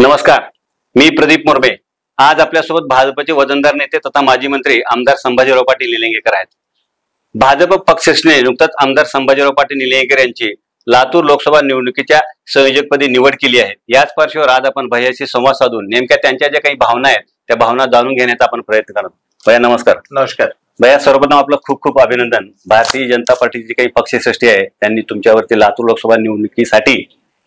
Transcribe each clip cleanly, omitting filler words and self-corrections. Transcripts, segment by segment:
नमस्कार, मी प्रदीप मोरबे। आज आपल्यासोबत भाजपचे वजनदार नेते तथा माजी मंत्री आमदार संभाजीराव पाटील निलंगेकर आहेत। भाजप पक्षश्रेष्ठीने नुकताच आमदार संभाजीराव पाटील निलंगेकर यांची लातूर लोकसभा निवडणुकीच्या संयोजकपदी निवड केली आहे। याच पार्श्वभूमीवर आज आपण भैयाशी संवाद साधून नेमक्या त्यांच्या ज्या काही भावना आहेत त्या भावना जाणून घेण्याचा आपण प्रयत्न करतो। भैया नमस्कार। नमस्कार भैया, सर्वप्रथम आपलं खूप खूप अभिनंदन। भारतीय जनता पार्टीची काही पक्षश्रेष्ठी आहे त्यांनी तुमच्यावरती लातूर लोकसभा निवडणुकीसाठी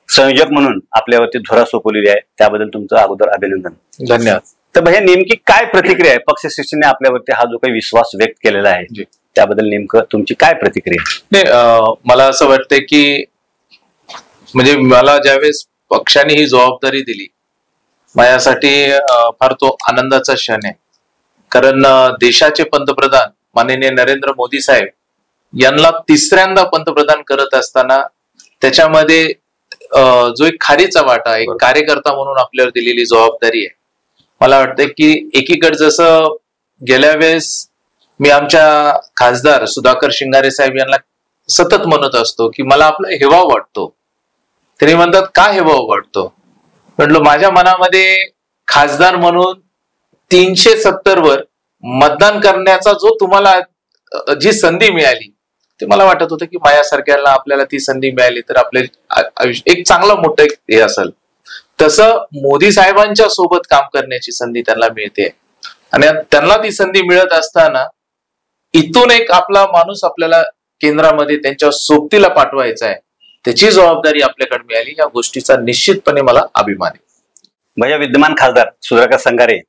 संयोजक म्हणून आपल्यावरती धुरा सोपवलेली आहे, त्याबद्दल तुमचं अगोदर अभिनंदन। धन्यवाद। तर भैया, नेमकी काय प्रतिक्रिया आहे? पक्षश्रेष्ठीने आपल्यावरती हा जो काही विश्वास व्यक्त केलेला आहे त्याबद्दल नेमकं तुमची काय प्रतिक्रिया? नाही, मला असं वाटतंय की म्हणजे मला ज्यावेळेस पक्षाने ही जबाबदारी दिली माझ्यासाठी फार तो आनंदाचा क्षण आहे। कारण देशाचे पंतप्रधान माननीय नरेंद्र मोदी साहेब यांना तिसऱ्यांदा पंतप्रधान करत असताना त्याच्यामध्ये जो एक खारीचा वाटा, एक कार्यकर्ता म्हणून आपल्यावर दिलेली जबाबदारी आहे। मला वाटतं की एकीकडे जसं गेल्या वेळेस मी आमच्या खासदार सुधाकर शिंगारे साहेब यांना सतत म्हणत असतो की मला आपला हेवा वाटतो। तरी म्हणतात का हेवा वाटतो? म्हटलं माझ्या मनामध्ये खासदार म्हणून 370 वर मतदान करण्याचा जो तुम्हाला जी संधी मिळाली ते मला वाटत होतं की माझ्यासारख्याला आपल्याला ती संधी मिळाली तर आपले आयुष्य एक चांगला मोठं हे असेल। तसं मोदी साहेबांच्या सोबत काम करण्याची संधी त्यांना मिळते आणि त्यांना ती संधी मिळत असताना इथून एक आपला माणूस आपल्याला केंद्रामध्ये त्यांच्या सोबतीला पाठवायचा आहे, त्याची जबाबदारी आपल्याकडे मिळाली, या गोष्टीचा निश्चितपणे मला अभिमान आहे। भैया, विद्यमान खासदार सुधाकर संगारे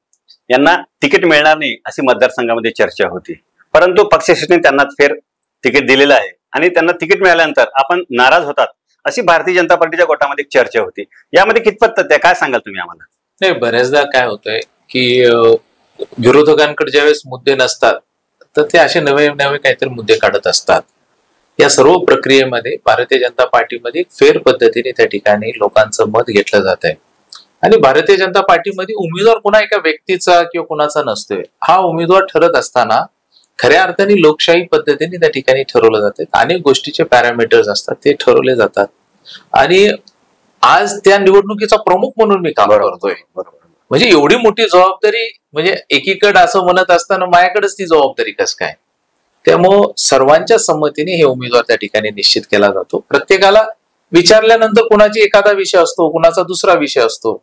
यांना तिकीट मिळणार नाही अशी मतदारसंघामध्ये चर्चा होती, परंतु पक्षश्रेष्ठीने त्यांना फेर तिकीट दिलेलं आहे आणि त्यांना तिकीट मिळाल्यानंतर आपण नाराज होतात अशी भारतीय जनता पार्टीच्या गोटामध्ये चर्चा होती। यामध्ये कितपत तथ्य, काय सांगाल तुम्ही आम्हाला? नाही, बऱ्याचदा काय होतंय की विरोधकांकडे ज्यावेळेस मुद्दे नसतात तर ते असे नवे नवे काहीतरी मुद्दे काढत असतात। या सर्व प्रक्रियेमध्ये भारतीय जनता पार्टीमध्ये फेर पद्धतीने त्या ठिकाणी लोकांचं मत घेतलं जात आहे आणि भारतीय जनता पार्टीमध्ये उमेदवार पुन्हा एका व्यक्तीचा किंवा कुणाचा नसतोय। हा उमेदवार ठरत असताना खऱ्या अर्थाने लोकशाही पद्धतीने त्या ठिकाणी ठरवलं जाते। अनेक गोष्टीचे पॅरामीटर्स असतात ते ठरवले जातात आणि आज त्या निवडणुकीचा प्रमुख म्हणून मी काम करतोय। म्हणजे एवढी मोठी जबाबदारी, म्हणजे एकीकडे असं म्हणत असताना माझ्याकडेच ती जबाबदारी कसं काय? त्यामुळं सर्वांच्या संमतीने हे उमेदवार त्या ठिकाणी निश्चित केला जातो। प्रत्येकाला विचारल्यानंतर कुणाची एखादा विषय असतो, कुणाचा दुसरा विषय असतो,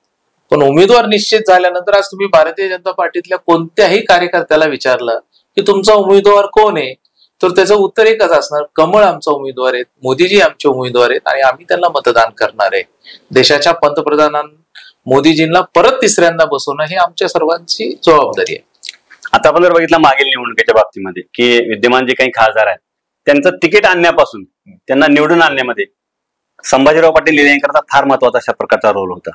पण उमेदवार निश्चित झाल्यानंतर आज तुम्ही भारतीय जनता पार्टीतल्या कोणत्याही कार्यकर्त्याला विचारलं की तुमचा उमेदवार कोण आहे तर त्याचं उत्तर एकच असणार, कमळ आमचा उमेदवार आहेत, मोदीजी आमचे उमेदवार आहेत आणि आम्ही त्यांना मतदान करणार आहे। देशाच्या पंतप्रधान मोदीजींना परत तिसऱ्यांदा बसवणं ही आमच्या सर्वांची जबाबदारी आहे। आता आपण जर बघितलं मागील निवडणुकीच्या बाबतीमध्ये की विद्यमान जे काही खासदार आहेत त्यांचं तिकीट आणण्यापासून त्यांना निवडून आणण्यामध्ये संभाजीराव पाटील निलंगेकरचा फार महत्वाचा अशा प्रकारचा रोल होता,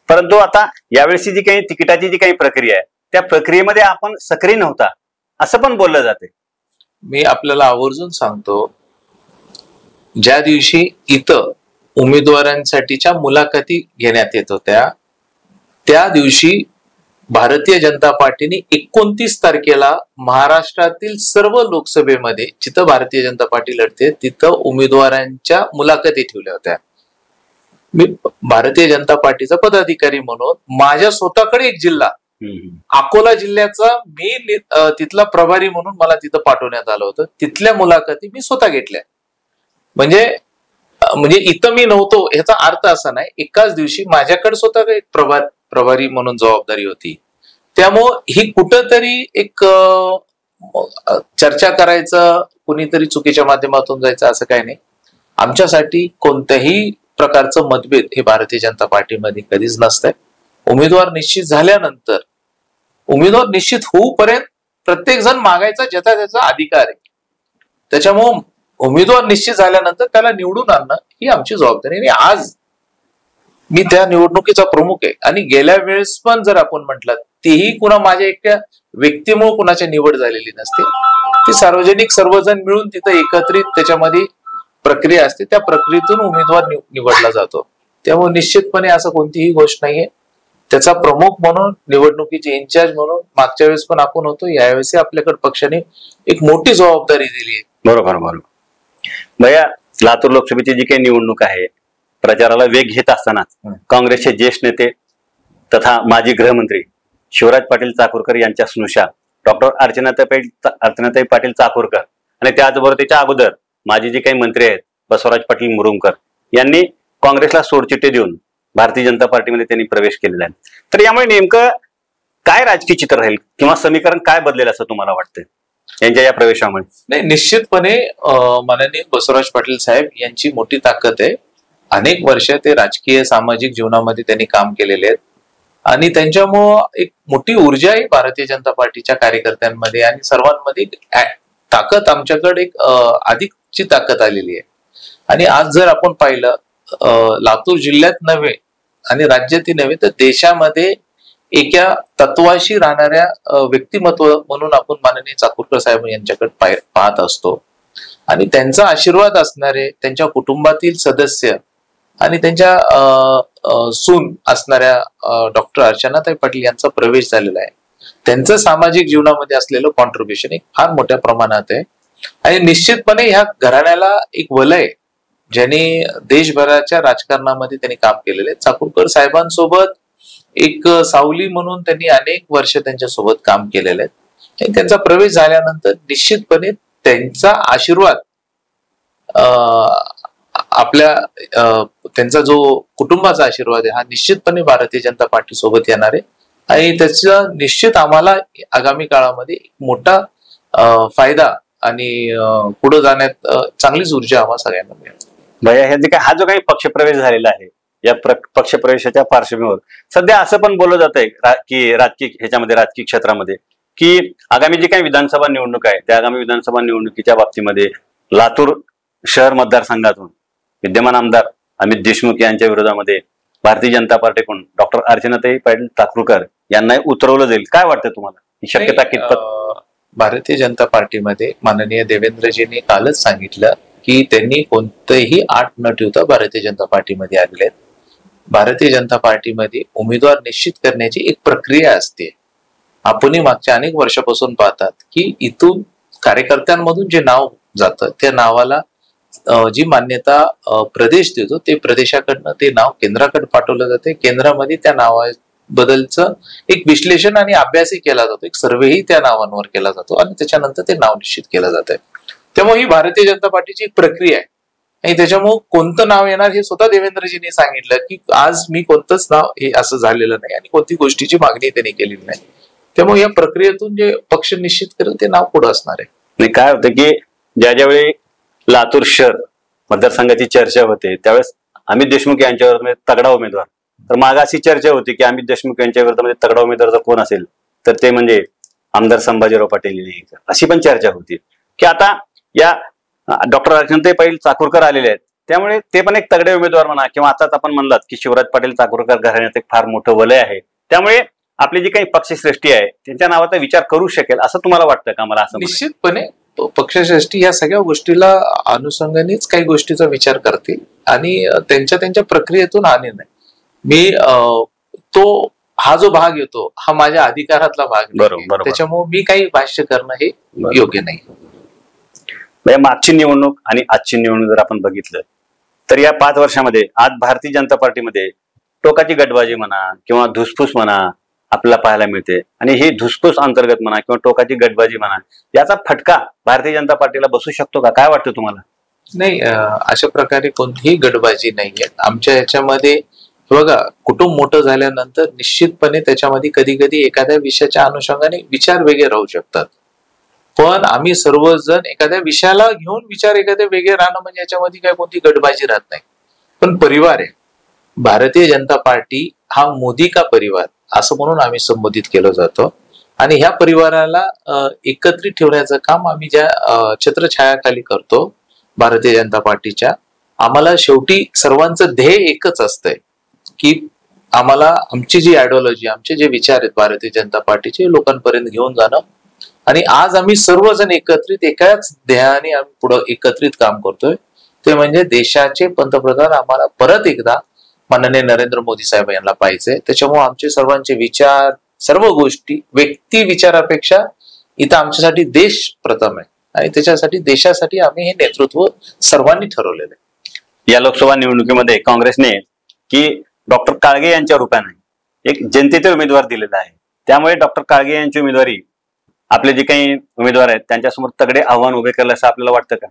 परंतु आता यावेळेची जी काही तिकिटाची जी काही प्रक्रिया आहे त्या प्रक्रियेमध्ये आपण सक्रिय नव्हता असं पण बोललं जाते। मी आपल्याला आवर्जून सांगतो, ज्या दिवशी इथं उमेदवारांसाठीच्या मुलाखती घेण्यात येत होत्या त्या दिवशी भारतीय जनता पार्टीने 29 तारखेला महाराष्ट्रातील सर्व लोकसभेमध्ये जिथं भारतीय जनता पार्टी लढते तिथं उमेदवारांच्या मुलाखती ठेवल्या होत्या। मी भारतीय जनता पार्टीचा पदाधिकारी म्हणून माझ्या स्वतःकडे एक जिल्हा अकोला जिल्ह्याचा मी तिथला प्रभारी म्हणून मला तिथं पाठवण्यात आलं होतं, तिथल्या मुलाखती मी स्वतः घेतल्या। म्हणजे इथं मी नव्हतो ह्याचा अर्थ असा नाही, एकाच दिवशी माझ्याकडे स्वतः एक प्रभारी म्हणून जबाबदारी होती। त्यामुळं ही कुठंतरी एक चर्चा करायचं, कुणीतरी चुकीच्या माध्यमातून जायचं असं काही नाही। आमच्यासाठी कोणत्याही प्रकारचं मतभेद हे भारतीय जनता पार्टीमध्ये कधीच नसतंय। उमेदवार निश्चित झाल्यानंतर, उमेदवार निश्चित होऊपर्यंत प्रत्येक जण मागायचा ज्याचा त्याचा अधिकार आहे, त्याच्यामुळं उमेदवार निश्चित झाल्यानंतर त्याला निवडून आणणं ही आमची जबाबदारी आहे। आज मी त्या निवडणुकीचा प्रमुख आहे आणि गेल्या वेळेस पण जर आपण म्हटलं तेही कुणा माझ्या एकट्या व्यक्तीमुळे कुणाची निवड झालेली नसते, ती सार्वजनिक सर्वजण मिळून तिथं एकत्रित त्याच्यामध्ये प्रक्रिया असते, त्या प्रक्रियेतून उमेदवार निवडला जातो। त्यामुळे निश्चितपणे असं कोणतीही गोष्ट नाहीये। त्याचा प्रमुख म्हणून, निवडणुकीचे इन्चार्ज म्हणून मागच्या वेळेस पण आपण होतो, यावेळेस आपल्याकडे पक्षाने एक मोठी जबाबदारी दिली आहे। बरोबर बरोबर। भैया, लातूर लोकसभेची जी काही निवडणूक आहे प्रचाराला वेग घेत असताना काँग्रेसचे ज्येष्ठ नेते तथा माजी गृहमंत्री शिवराज पाटील चाकूरकर यांच्या स्नुषा डॉक्टर अर्चनाताई पाटील चाकूरकर आणि त्याचबरोबर त्याच्या अगोदर माजी जे काही मंत्री आहेत बसवराज पाटील मुरुमकर यांनी काँग्रेसला सोडचिठ्ठी देऊन भारतीय जनता पार्टीमध्ये त्यांनी प्रवेश केलेला आहे. तर यामुळे नेमकं काय राजकीय चित्र राहील किंवा समीकरण काय बदलेल असं तुम्हाला वाटतं यांच्या या प्रवेशामुळे? नाही, निश्चितपणे माननीय बसवराज पाटील साहेब यांची मोठी ताकद आहे. अनेक वर्ष ते राजकीय सामाजिक जीवनामध्ये त्यांनी काम केलेले आहेत आणि त्यांच्यामुळं एक मोठी ऊर्जा आहे भारतीय जनता पार्टीच्या कार्यकर्त्यांमध्ये आणि सर्वांमध्ये ताकद आमच्याकडे एक अधिकची ताकद आलेली आहे. आणि आज जर आपण पाहिलं लातूर जिल्ह्यात नव्हे आणि राज्यातही नव्हे तर देशामध्ये एका तत्वाशी राहणाऱ्या व्यक्तिमत्व म्हणून आपण माननीय चाकूरकर साहेब यांच्याकडे पाहत असतो आणि त्यांचा आशीर्वाद असणारे त्यांच्या कुटुंबातील सदस्य आणि त्यांच्या सून असणाऱ्या डॉक्टर अर्चनाताई पाटील यांचा प्रवेश झालेला आहे. त्यांचं सामाजिक जीवनामध्ये असलेलं कॉन्ट्रीब्युशन एक फार मोठ्या प्रमाणात आहे आणि निश्चितपणे ह्या घराण्याला एक वलय ज्यांनी देशभराच्या राजकारणामध्ये त्यांनी काम केलेले आहे. चाकूरकर साहेबांसोबत एक सावली म्हणून त्यांनी अनेक वर्ष त्यांच्या सोबत काम केलेलं आहे. त्यांचा प्रवेश झाल्यानंतर निश्चितपणे त्यांचा आशीर्वाद आपल्या त्यांचा जो कुटुंबाचा आशीर्वाद आहे हा निश्चितपणे भारतीय जनता पार्टी सोबत येणार आहे आणि त्याचा निश्चित आम्हाला आगामी काळामध्ये मोठा फायदा आणि पुढे जाण्यात चांगलीच ऊर्जा आम्हाला सगळ्यांना मिळेल. भैया, हा जो काही पक्षप्रवेश झालेला आहे या पक्षप्रवेशाच्या पार्श्वभूमीवर सध्या असं पण बोललं जात आहे की राजकीय क्षेत्रामध्ये की आगामी जी काही विधानसभा निवडणूक आहे त्या आगामी विधानसभा निवडणुकीच्या बाबतीमध्ये लातूर शहर मतदारसंघातून विद्यमान आमदार अमित देशमुख यांच्या विरोधामध्ये भारतीय जनता पार्टीकडून डॉक्टर अर्चनाताई पाटील चाकूरकर यांना उतरवलं जाईल. काय वाटतं तुम्हाला, ही शक्यता कितपत? भारतीय जनता पार्टीमध्ये माननीय देवेंद्रजींनी कालच सांगितलं की त्यांनी कोणतंही आट न ठेवता भारतीय जनता पार्टीमध्ये आलेले आहेत. भारतीय जनता पार्टीमध्ये उमेदवार निश्चित करण्याची एक प्रक्रिया असते. आपणही मागच्या अनेक वर्षापासून पाहतात की इथून कार्यकर्त्यांमधून जे नाव जातं त्या नावाला जी मान्यता प्रदेश देतो ते प्रदेशाकडनं ते नाव केंद्राकडे पाठवलं जाते. केंद्रामध्ये त्या नावाबद्दलचं एक विश्लेषण आणि अभ्यासही केला जातो, एक सर्वेही त्या नावांवर केला जातो आणि त्याच्यानंतर ते नाव निश्चित केलं जातं. त्यामुळे ही भारतीय जनता पार्टीची एक प्रक्रिया आहे आणि त्याच्यामुळे कोणतं नाव येणार हे स्वतः देवेंद्रजींनी सांगितलं की आज मी कोणतंच नाव हे असं झालेलं नाही आणि कोणती गोष्टीची मागणी त्यांनी केलेली नाही. त्यामुळे या प्रक्रियेतून जे पक्ष निश्चित करेल ते नाव पुढे असणार आहे. आणि काय होतं की ज्यावेळी लातूर शहर मतदारसंघाची चर्चा होते त्यावेळेस अमित देशमुख यांच्या विरोधात तगडा उमेदवार, तर मागे अशी चर्चा होती की अमित देशमुख यांच्या विरोधामध्ये तगडा उमेदवार जर कोण असेल तर ते म्हणजे आमदार संभाजीराव पाटील निलंगेकर, अशी पण चर्चा होती की आता या डॉक्टर अर्चनाताई पाटील चाकूरकर आलेले आहेत त्यामुळे ते पण एक तगडे उमेदवार म्हणा किंवा आताच आपण म्हणलात की शिवराज पाटील चाकूरकर घराण्यात एक फार मोठं वलय आहे त्यामुळे आपली जी काही पक्षश्रेष्ठी आहे त्यांच्या नावाचा विचार करू शकेल असं तुम्हाला वाटतं का? मला असं निश्चितपणे पक्षश्रेष्ठी या सगळ्या गोष्टीला अनुषंगानेच काही गोष्टीचा विचार करतील आणि त्यांच्या प्रक्रियेतून हा निर्णय मी तो हा जो भाग येतो हा माझ्या अधिकारातला भाग बरोबर, त्याच्यामुळे मी काही भाष्य करणं हे योग्य नाही. मागची निवडणूक आणि आजची निवडणूक जर आपण बघितलं तर या 5 वर्षामध्ये आज भारतीय जनता पार्टीमध्ये टोकाची गटबाजी म्हणा किंवा धुसफूस म्हणा आपल्याला पाहायला मिळते आणि ही धुसफूस अंतर्गत म्हणा किंवा टोकाची गटबाजी म्हणा याचा फटका भारतीय जनता पार्टीला बसू शकतो का? काय वाटतं तुम्हाला? नाही, अशा प्रकारे कोणतीही गटबाजी नाहीये आमच्या याच्यामध्ये. बघा, कुटुंब मोठं झाल्यानंतर निश्चितपणे त्याच्यामध्ये कधी कधी एखाद्या विषयाच्या अनुषंगाने विचार वेगळे राहू शकतात, पण आम्ही सर्वजण एखाद्या विषयाला घेऊन विचार एखाद्या वेगळे राहणं म्हणजे याच्यामध्ये काय कोणती गटबाजी राहत नाही. पण परिवार आहे, भारतीय जनता पार्टी हा मोदी का परिवार असं म्हणून आम्ही संबोधित केलं जातो आणि ह्या परिवाराला एकत्रित ठेवण्याचं काम आम्ही ज्या छत्रछायाखाली करतो भारतीय जनता पार्टीच्या, आम्हाला शेवटी सर्वांचं ध्येय एकच असतंय की आम्हाला आमची जी आयडिओलॉजी आमचे जे विचार आहेत भारतीय जनता पार्टीचे लोकांपर्यंत घेऊन जाणं आणि आज आम्ही सर्वजण एकत्रित एकाच ध्येयाने आम्ही पुढे एकत्रित काम करतोय ते म्हणजे देशाचे पंतप्रधान आम्हाला परत एकदा माननीय नरेंद्र मोदी साहेब यांना पाहिजे. त्याच्यामुळे आमचे सर्वांचे विचार सर्व गोष्टी व्यक्ती विचारापेक्षा इथं आमच्यासाठी देश प्रथम आहे आणि त्याच्यासाठी देशासाठी आम्ही हे नेतृत्व सर्वांनी ठरवलेलं आहे. या लोकसभा निवडणुकीमध्ये काँग्रेसने की डॉक्टर काळगे यांच्या रूपाने एक जनतेचे उमेदवार दिलेला आहे. त्यामुळे डॉक्टर काळगे यांची उमेदवारी आपले जे काही उमेदवार आहेत त्यांच्यासमोर तगडे आव्हान उभे केलं असं आपल्याला वाटतं का?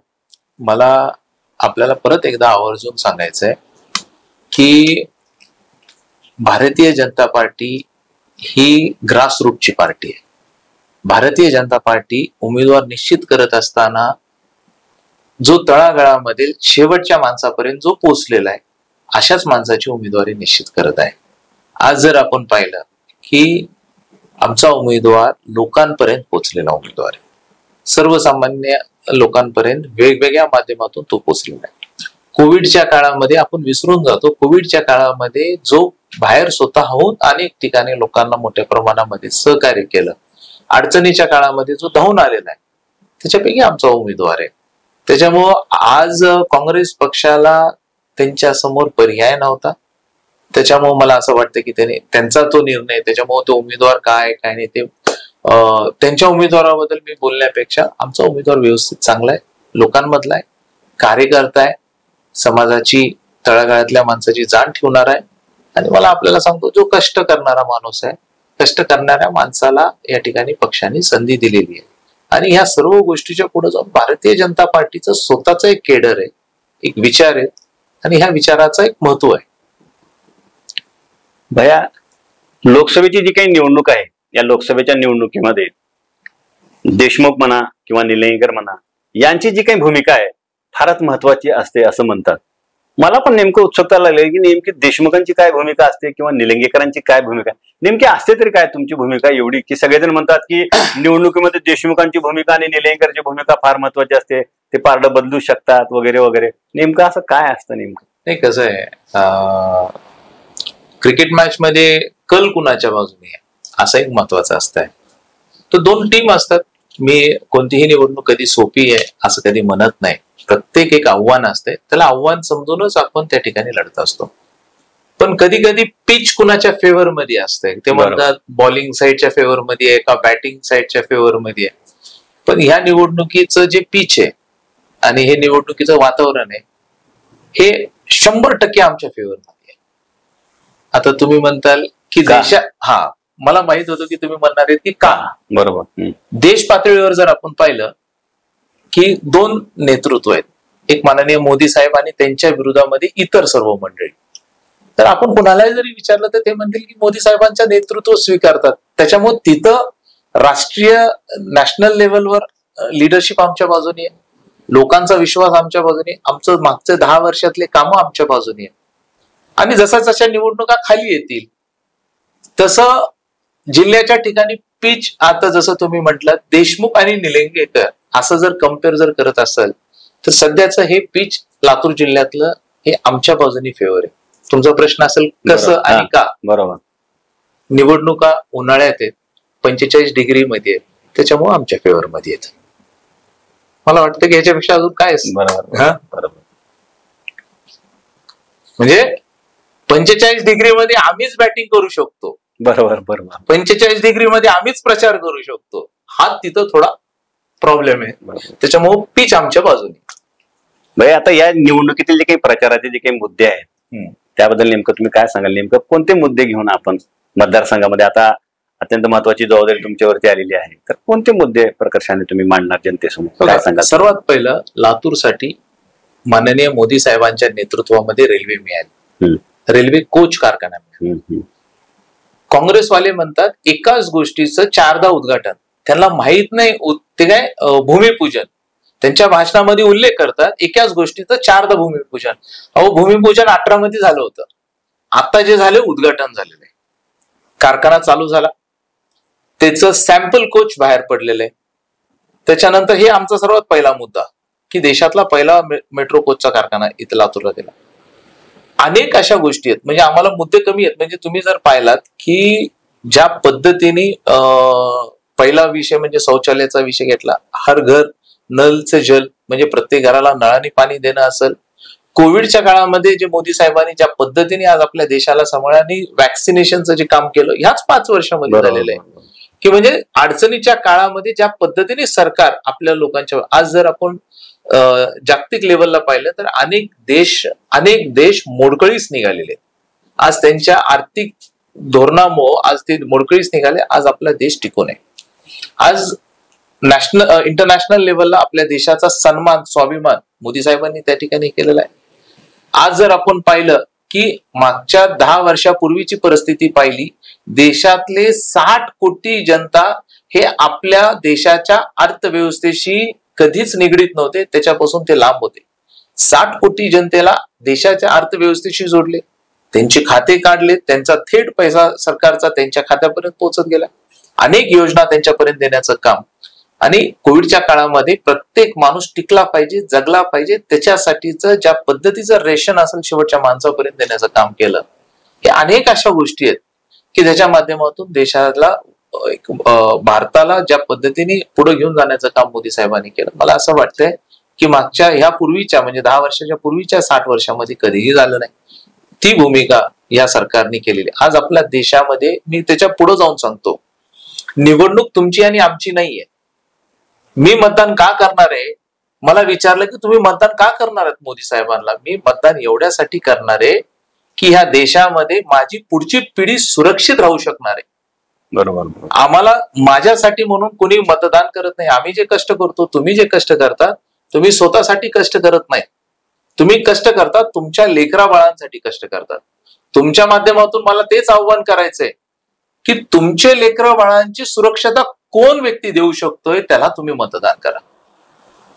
मला आपल्याला परत एकदा आवर्जून सांगायचंय की भारतीय जनता पार्टी ही ग्रासरूटची पार्टी आहे. भारतीय जनता पार्टी उमेदवार निश्चित करत असताना जो तळागाळामधील शेवटच्या माणसापर्यंत जो पोहोचलेला आहे अशाच माणसाची उमेदवारी निश्चित करत आहे. आज जर आपण पाहिलं की आमचा उमेदवार लोकांपर्यंत पोहोचलेला उमेदवार आहे. सर्वसामान्य लोकांपर्यंत वेगवेगळ्या माध्यमातून तो पोहोचलेला आहे. कोविडच्या काळामध्ये आपण विसरून जातो, कोविडच्या काळामध्ये जो बाहेर स्वतःहून अनेक ठिकाणी लोकांना मोठ्या प्रमाणामध्ये सहकार्य केलं, अडचणीच्या काळामध्ये जो धावून आलेला आहे, त्याच्यापैकी आमचा उमेदवार आहे. त्याच्यामुळं आज काँग्रेस पक्षाला त्यांच्या समोर पर्याय नव्हता. त्याच्यामुळे मला असं वाटतं की त्यांचा तो निर्णय, त्याच्यामुळे तो उमेदवार काय नाही ते त्यांच्या उमेदवाराबद्दल मी बोलण्यापेक्षा आमचा उमेदवार व्यवस्थित चांगला आहे, लोकांमधला आहे, कार्यकर्ता आहे, समाजाची तळागाळातल्या माणसाची जाण ठेवणार आहे. आणि मला आपल्याला सांगतो, जो कष्ट करणारा माणूस आहे, कष्ट करणाऱ्या माणसाला या ठिकाणी पक्षाने संधी दिलेली आहे. आणि ह्या सर्व गोष्टीच्या पुढे जाऊन भारतीय जनता पार्टीचं स्वतःच एक केडर आहे, एक विचार आहे आणि ह्या विचाराचं एक महत्व आहे. भया, लोकसभेची जी काही निवडणूक आहे, या लोकसभेच्या निवडणुकीमध्ये देशमुख म्हणा किंवा निलंगेकर म्हणा यांची जी काही भूमिका आहे फारच महत्वाची असते असं म्हणतात. मला पण नेमकं उत्सुकता लागली की नेमकी देशमुखांची काय भूमिका असते किंवा निलंगेकरांची काय भूमिका नेमकी असते तरी काय तुमची भूमिका एवढी की सगळेजण म्हणतात की निवडणुकीमध्ये देशमुखांची भूमिका आणि निलंगेकरची भूमिका फार महत्वाची असते, ते पारडं बदलू शकतात वगैरे वगैरे. नेमकं असं काय असतं नेमकं? नाही, कसं आहे, क्रिकेट मॅच मध्ये कल कुणाच्या बाजूने आहे असं एक महत्वाचं असतं. तर दोन टीम असतात. मी कोणतीही निवडणूक कधी सोपी आहे असं कधी म्हणत नाही. प्रत्येक एक आव्हान असते, त्याला आव्हान समजूनच आपण त्या ठिकाणी लढत असतो. पण कधी कधी पिच कुणाच्या फेवर मध्ये असते, ते म्हणतात बॉलिंग साईडच्या फेवर मध्ये आहे का बॅटिंग साईडच्या फेवर मध्ये आहे. पण ह्या निवडणुकीचं जे पिच आहे आणि हे निवडणुकीचं वातावरण आहे हे 100% आमच्या फेवर मध्ये आहे. आता तुम्ही म्हणताल की मला माहित होतं की तुम्ही म्हणणार आहेत की का. बरोबर. देश पातळीवर जर आपण पाहिलं की दोन नेतृत्व आहेत, एक माननीय मोदी साहेब आणि त्यांच्या विरोधामध्ये इतर सर्व मंडळी. तर आपण कुणालाही जरी विचारलं तर ते म्हणतील की मोदी साहेबांचं नेतृत्व स्वीकारतात. त्याच्यामुळे तिथं राष्ट्रीय नॅशनल लेवलवर लिडरशिप आमच्या बाजूने आहे, लोकांचा विश्वास आमच्या बाजूने, आमचं मागचे 10 वर्षातले कामं आमच्या बाजूने आहे. आणि जसा जशा निवडणुका खाली येतील तसं जिल्ह्याच्या ठिकाणी पिच, आता जसं तुम्ही म्हटलं देशमुख आणि निलंगेकर असं जर कम्पेअर जर करत असेल तर सध्याचं हे पिच लातूर जिल्ह्यातलं हे आमच्या बाजूने फेवर आहे. तुमचा प्रश्न असेल कसं आणि का. बरोबर. निवडणुका उन्हाळ्यात आहेत, 45 डिग्री मध्ये आहेत, त्याच्यामुळे आमच्या फेवर मध्ये आहेत. मला वाटतं की ह्याच्यापेक्षा अजून काय असेल. बरोबर. म्हणजे 45 डिग्री मध्ये आम्हीच बॅटिंग करू शकतो. बरोबर. 45 डिग्री मध्ये आम्हीच प्रचार करू शकतो. हा तिथं थोडा प्रॉब्लेम आहे. त्याच्यामुळे पिच आमच्या बाजूने. भाई, आता या निवडणुकीतील जे काही प्रचाराचे जे काही मुद्दे आहेत त्याबद्दल नेमकं तुम्ही काय सांगाल? नेमकं कोणते मुद्दे घेऊन आपण मतदारसंघामध्ये आता अत्यंत महत्वाची जबाबदारी तुमच्यावरती आलेली आहे, तर कोणते मुद्दे प्रकर्षाने तुम्ही मांडणार जनतेसमोर? काय सांगाल? सर्वात पहिलं, लातूरसाठी माननीय मोदी साहेबांच्या नेतृत्वामध्ये रेल्वे मिळाली, रेल्वे कोच कारखाना मिळाला. काँग्रेसवाले म्हणतात एकाच गोष्टीचं 4दा उद्घाटन, त्यांना माहित नाही ते काय भूमिपूजन. त्यांच्या भाषणामध्ये उल्लेख करतात एकाच गोष्टीचं 4दा भूमिपूजन. भूमिपूजन 18 मध्ये झालं होतं, आता जे झाले उद्घाटन झालेलं आहे. कारखाना चालू झाला, त्याचं सॅम्पल कोच बाहेर पडलेलं आहे. त्याच्यानंतर हे आमचा सर्वात पहिला मुद्दा की देशातला पहिला मेट्रो कोचचा कारखाना इथं लातूरला दिला. अनेक अशा गोष्टी आहेत, म्हणजे आम्हाला मुद्दे कमी आहेत. म्हणजे तुम्ही जर पाहिलात की ज्या पद्धतीने पहिला विषय म्हणजे शौचालयाचा विषय घेतला, हर घर नल से जल, म्हणजे प्रत्येक घराला नळाने पाणी देणं असेल. कोविडच्या काळामध्ये जे मोदी साहेबांनी ज्या पद्धतीने आज आपल्या देशाला सांभाळण्याने वॅक्सिनेशनचं जे काम केलं ह्याच 5 वर्षामध्ये झालेलं आहे. की म्हणजे अडचणीच्या काळामध्ये ज्या पद्धतीने सरकार आपल्या लोकांच्या, आज जर आपण जागतिक लेवलला पाहिलं तर अनेक देश मोडकळीस निघालेले. आज त्यांच्या आर्थिक धोरणामुळे आज ते मोडकळीस निघाले. आज आपला देश टिकून आहे. आज इंटरनॅशनल लेवलला आपल्या देशाचा सन्मान, स्वाभिमान मोदी साहेबांनी त्या ठिकाणी केलेला आहे. आज जर आपण पाहिलं की मागच्या 10 वर्षापूर्वीची परिस्थिती पाहिली, देशातले 60 कोटी जनता हे आपल्या देशाच्या अर्थव्यवस्थेशी कधीच निगडीत नव्हते, त्याच्यापासून ते लांब होते. 60 कोटी जनतेला देशाच्या अर्थव्यवस्थेशी जोडले, त्यांचे खाते काढले, त्यांचा थेट पैसा सरकारचा त्यांच्या खात्यापर्यंत पोहोचत गेला. अनेक योजना त्यांच्यापर्यंत देण्याचं काम. आणि कोविडच्या काळामध्ये प्रत्येक माणूस टिकला पाहिजे, जगला पाहिजे, त्याच्यासाठीचं ज्या पद्धतीचं रेशन असेल शेवटच्या माणसापर्यंत देण्याचं काम केलं. हे अनेक अशा गोष्टी आहेत की ज्याच्या माध्यमातून देशाला भारताला ज्या पद्धतीने पुढे घेऊन जाण्याचं काम मोदी साहेबांनी केलं. मला असं वाटतंय की मागच्या ह्या पूर्वीच्या म्हणजे 10 वर्षाच्या पूर्वीच्या 60 वर्षामध्ये कधीही झालं नाही. ती भूमिका या सरकारने केलेली. आज आपल्या देशामध्ये मी त्याच्या पुढे जाऊन सांगतो, निवडणूक तुमची आणि आमची नाहीये. मी मतदान का करणार आहे, मला विचारलं की तुम्ही मतदान का करणार आहात मोदी साहेबांना. मी मतदान एवढ्यासाठी करणार आहे की ह्या देशामध्ये माझी पुढची पिढी सुरक्षित राहू शकणार आहे. बरोबर. आम्हाला माझ्यासाठी म्हणून कोणी मतदान करत नाही. आम्ही जे कष्ट करतो, तुम्ही जे कष्ट करता, तुम्ही स्वतःसाठी कष्ट करत नाही. तुम्ही कष्ट करतात तुमच्या लेकरा बाळांसाठी कष्ट करतात. तुमच्या माध्यमातून मला तेच आव्हान करायचंय की तुमचे लेकरा बाळांची सुरक्षता कोण व्यक्ती देऊ शकतोय त्याला तुम्ही मतदान करा.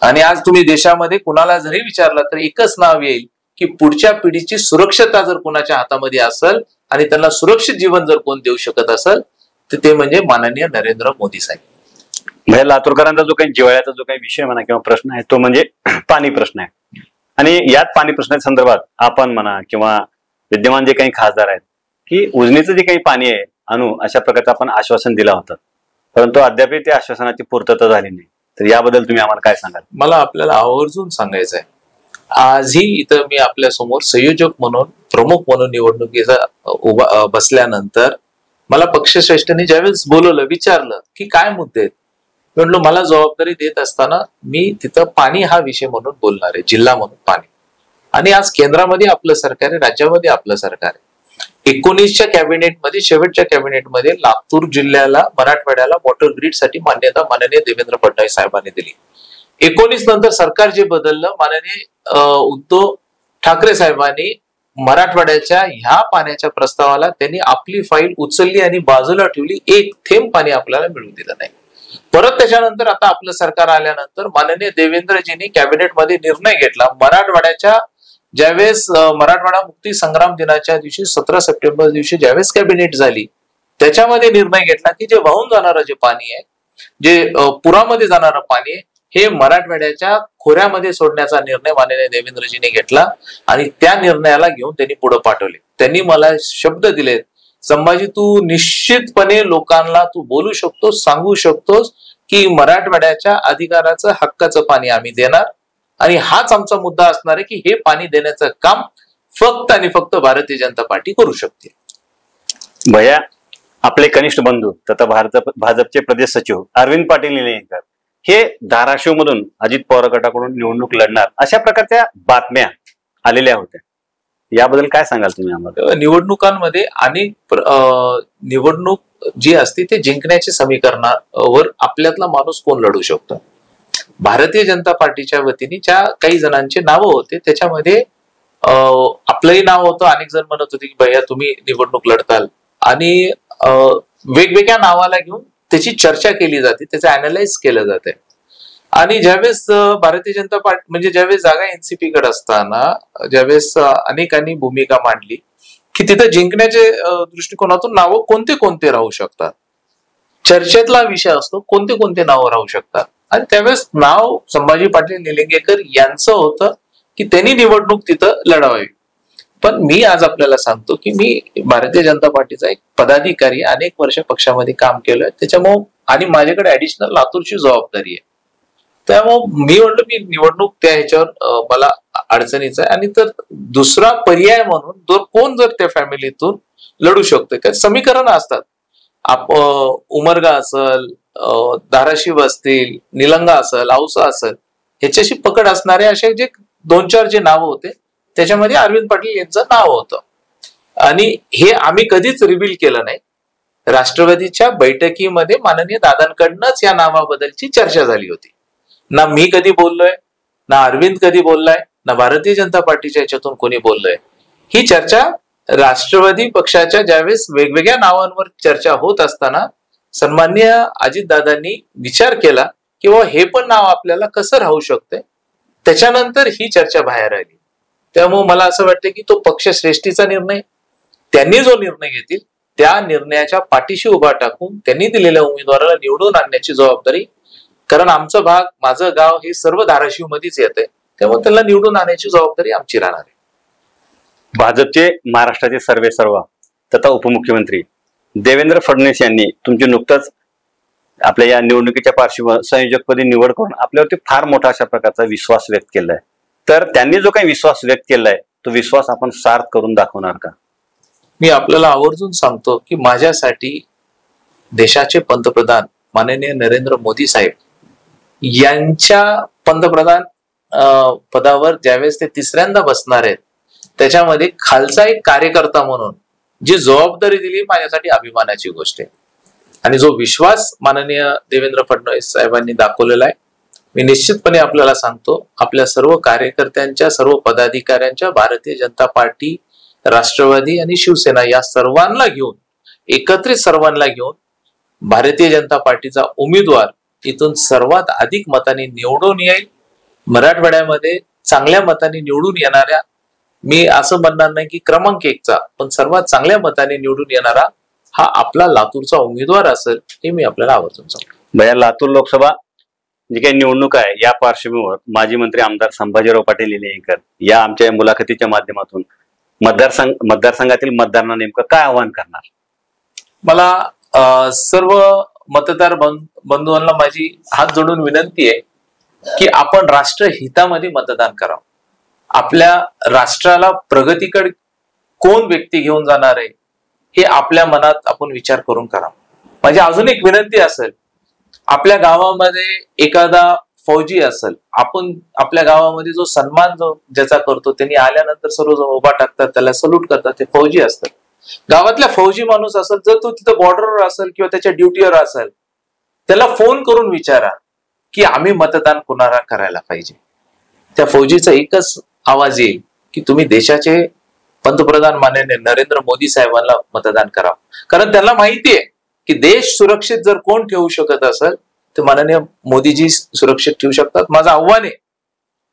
आणि आज तुम्ही देशामध्ये कुणाला जरी विचारलं तर एकच नाव येईल की पुढच्या पिढीची सुरक्षता जर कुणाच्या हातामध्ये असेल आणि त्यांना सुरक्षित जीवन जर कोण देऊ शकत असेल तर ते म्हणजे माननीय नरेंद्र मोदी साहेब. म्हणजे लातूरकरांचा जो काही जिव्हाळ्याचा जो काही विषय म्हणा किंवा प्रश्न आहे तो म्हणजे पाणी प्रश्न आहे. आणि याच पाणी प्रश्नाच्या संदर्भात आपण म्हणा किंवा विद्यमान जे काही खासदार आहेत की उजनीचं जे काही पाणी आहे आणू अशा प्रकारचं आपण आश्वासन दिलं होतं, परंतु अद्याप त्या आश्वासनाची पूर्तता झाली नाही. तर याबद्दल तुम्ही आम्हाला काय सांगाल? मला आपल्याला आवर्जून सांगायचं आहे, आजही इथं मी आपल्या समोर संयोजक म्हणून, प्रमुख म्हणून निवडणुकीचा बसल्यानंतर मला पक्षश्रेष्ठींनी ज्यावेळेस बोलवलं, विचारलं की काय मुद्दे आहेत, म्हणलं मला जबाबदारी देत असताना मी तिथं पाणी हा विषय म्हणून बोलणार आहे, जिल्हा म्हणून पाणी. आणि आज केंद्रामध्ये आपलं सरकार आहे, राज्यामध्ये आपलं सरकार आहे. 19च्या कॅबिनेटमध्ये, शेवटच्या कॅबिनेटमध्ये लातूर जिल्ह्याला, मराठवाड्याला वॉटर ग्रीड साठी मान्यता माननीय देवेंद्र फडणवीस साहेबांनी दिली. 19 नंतर सरकार जे बदललं, माननीय उद्धव ठाकरे साहेबांनी मराठवाड्याच्या ह्या पाण्याच्या प्रस्तावाला त्यांनी आपली फाईल उचलली आणि बाजूला ठेवली. एक थेंब पाणी आपल्याला मिळू दिलं नाही. परत त्याच्यानंतर आता आपलं सरकार आल्यानंतर माननीय देवेंद्रजींनी कॅबिनेटमध्ये निर्णय घेतला. मराठवाड्याच्या ज्यावेळेस मराठवाडा मुक्ती संग्राम दिनाच्या दिवशी 17 सप्टेंबर दिवशी ज्यावेळेस कॅबिनेट झाली, त्याच्यामध्ये निर्णय घेतला की जे वाहून जाणारं जे पाणी आहे, जे पुरामध्ये जाणारं पाणी आहे, हे मराठवाड्याच्या खोऱ्यामध्ये सोडण्याचा निर्णय माननीय देवेंद्रजींनी घेतला. आणि त्या निर्णयाला घेऊन त्यांनी पुढे पाठवले. त्यांनी मला शब्द दिलेत, संभाजी तू निश्चितपणे लोकांना तू बोलू शकतोस, सांगू शकतोस की मराठवाड्याच्या अधिकाराचं, हक्काचं पाणी आम्ही देणार आणि हाच आमचा मुद्दा असणार आहे की हे पाणी देण्याचं काम फक्त आणि फक्त भारतीय जनता पार्टी करू शकते. भैया, आपले कनिष्ठ बंधू तथा भाजपचे प्रदेश सचिव अरविंद पाटील निलंगेकर हे धाराशिव मधून अजित पवार गटाकडून निवडणूक लढणार अशा प्रकारच्या बातम्या आलेल्या होत्या. याबद्दल काय सांगाल तुम्ही आम्हाला? निवडणुकांमध्ये अनेक निवडणूक जी असते ते जिंकण्याच्या समीकरणावर आपल्यातला माणूस कोण लढू शकतो. भारतीय जनता पार्टीच्या वतीने ज्या काही जणांचे नावं होते त्याच्यामध्ये आपलंही नाव होतं. अनेक जण म्हणत होते की भैया तुम्ही निवडणूक लढताल, आणि वेगवेगळ्या नावाला घेऊन त्याची चर्चा केली जाते, त्याचं अनालाइज केलं जाते. आणि ज्यावेळेस भारतीय जनता पार्टी म्हणजे ज्यावेळेस जागा एनसीपी कडे असताना ज्यावेळेस अनेकांनी भूमिका मांडली की तिथं जिंकण्याच्या दृष्टिकोनातून नावं कोणते कोणते राहू शकतात, चर्चेतला विषय असतो कोणते कोणते नावं राहू शकतात. आणि त्यावेळेस नाव संभाजी पाटील निलंगेकर यांचं होतं की त्यांनी निवडणूक तिथं लढवावी. पण मी आज आपल्याला सांगतो की मी भारतीय जनता पार्टीचा एक पदाधिकारी, अनेक वर्ष पक्षामध्ये काम केलंय, त्याच्यामुळे आणि माझ्याकडे ऍडिशनल लातूरची जबाबदारी आहे. त्यामुळे मी म्हणलं मी निवडणूक त्या ह्याच्यावर मला अडचणीचं आहे. आणि तर दुसरा पर्याय म्हणून कोण जर त्या फॅमिलीतून लढू शकतो, काय समीकरण असतात. उमरगा असेल, धाराशिव असतील, निलंगा असेल, औसा असेल, ह्याच्याशी पकड असणारे असे जे 2-4 जे नावं होते त्याच्यामध्ये अरविंद पाटील यांचं नाव होतं. आणि हे आम्ही कधीच रिव्हील केलं नाही. राष्ट्रवादीच्या बैठकीमध्ये माननीय दादांकडनंच या नावाबद्दलची चर्चा झाली होती. ना मी कधी बोललोय, ना अरविंद कधी बोललाय, ना भारतीय जनता पार्टीच्या याच्यातून कोणी बोललोय. ही चर्चा राष्ट्रवादी पक्षाच्या ज्यावेळेस वेगवेगळ्या नावांवर चर्चा होत असताना सन्माननीय अजितदादांनी विचार केला की हे पण नाव आपल्याला कसं राहू शकते. त्याच्यानंतर ही चर्चा बाहेर आली. त्यामुळे मला असं वाटतं की तो पक्षश्रेष्ठीचा निर्णय, त्यांनी जो निर्णय घेतील त्या निर्णयाच्या पाठीशी उभा टाकून त्यांनी दिलेल्या उमेदवाराला निवडून आणण्याची जबाबदारी, कारण आमचं भाग, माझं गाव हे सर्व धाराशिव मध्येच येत आहे, त्यामुळे त्यांना निवडून आणण्याची जबाबदारी आमची राहणार आहे. भाजपचे महाराष्ट्राचे सर्वेसर्वा तथा उपमुख्यमंत्री देवेंद्र फडणवीस यांनी तुमची नुकतंच आपल्या या निवडणुकीच्या पार्श्वभूमीवर संयोजकपदी निवड करून आपल्यावरती फार मोठा अशा प्रकारचा विश्वास व्यक्त केलाय. तर त्यांनी जो काही विश्वास व्यक्त केलाय तो विश्वास आपण सार्थ करून दाखवणार का? मी आपल्याला आवर्जून सांगतो की माझ्यासाठी देशाचे पंतप्रधान माननीय नरेंद्र मोदी साहेब यांच्या पंतप्रधान पदावर ज्यावेळेस ते तिसऱ्यांदा बसणार आहेत, त्याच्यामध्ये खालचा एक कार्यकर्ता म्हणून जी जबाबदारी दिली माझ्यासाठी अभिमानाची गोष्ट आहे. आणि जो विश्वास माननीय देवेंद्र फडणवीस साहेबांनी दाखवलेला आहे, मी निश्चितपणे आपल्याला सांगतो, आपल्या सर्व कार्यकर्त्यांच्या, सर्व पदाधिकाऱ्यांच्या, भारतीय जनता पार्टी, राष्ट्रवादी आणि शिवसेना या सर्वांना घेऊन, एकत्रित सर्वांना घेऊन भारतीय जनता पार्टीचा उमेदवार इथून सर्वात अधिक मतांनी निवडून येईल. मराठवाड्यामध्ये चांगल्या मतांनी निवडून येणाऱ्या, मी असं म्हणणार नाही की क्रमांक 1चा, पण सर्वात चांगल्या मतांनी निवडून येणारा हा आपला लातूरचा उमेदवार असेल, हे मी आपल्याला आवर्जून सांगतो. भैया, लातूर लोकसभा जी काही निवडणूक आहे या पार्श्वभूमीवर माजी मंत्री आमदार संभाजीराव पाटील निलंगेकर या आमच्या मुलाखतीच्या माध्यमातून मतदारसंघातील मतदारांना नेमकं काय आवाहन करणार? मला सर्व मतदार बंधूंना माझी हात जोडून विनंती आहे की आपण राष्ट्रहितामध्ये मतदान करावं. आपल्या राष्ट्राला प्रगतीकडे कोण व्यक्ती घेऊन जाणार आहे हे आपल्या मनात आपण विचार करून करावं. माझी अजून एक विनंती असेल, आपल्या गावामध्ये एखादा फौजी असेल, आपण आपल्या गावामध्ये जो सन्मान ज्याचा करतो, त्यांनी आल्यानंतर सर्वजण उभा टाकतात, त्याला सल्यूट करतात, ते फौजी असतात. गावातल्या फौजी माणूस असेल, जर तो तिथं बॉर्डरवर असेल किंवा त्याच्या ड्युटीवर असेल, त्याला फोन करून विचारा की आम्ही मतदान कोणाला करायला पाहिजे. त्या फौजीचा एकच आवाज येईल की तुम्ही देशाचे पंतप्रधान माननीय नरेंद्र मोदी साहेबांना मतदान करा. कारण त्यांना माहिती आहे की देश सुरक्षित जर कोण ठेवू शकत असेल तर माननीय मोदीजी सुरक्षित ठेवू शकतात. माझं आव्हान आहे,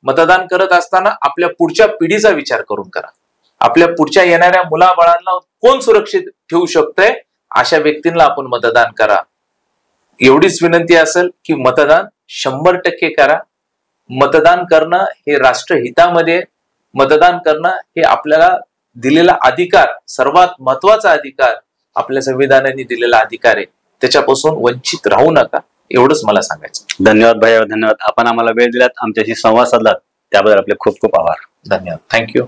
मतदान करत असताना आपल्या पुढच्या पिढीचा विचार करून करा. आपल्या पुढच्या येणाऱ्या मुलाबाळांना कोण सुरक्षित ठेवू शकतंय अशा व्यक्तींना आपण मतदान करा. एवढीच विनंती असेल की मतदान 100% करा. मतदान करणं हे राष्ट्रहितामध्ये, मतदान करणं हे आपल्याला दिलेला अधिकार, सर्वात महत्वाचा अधिकार, आपल्या संविधानाने दिलेला अधिकार आहे. त्याच्यापासून वंचित राहू नका, एवढंच मला सांगायचं. धन्यवाद भैया, धन्यवाद. आपण आम्हाला वेळ दिलात, आमच्याशी संवाद साधलात, त्याबद्दल आपले खूप खूप आभार. धन्यवाद. थँक्यू.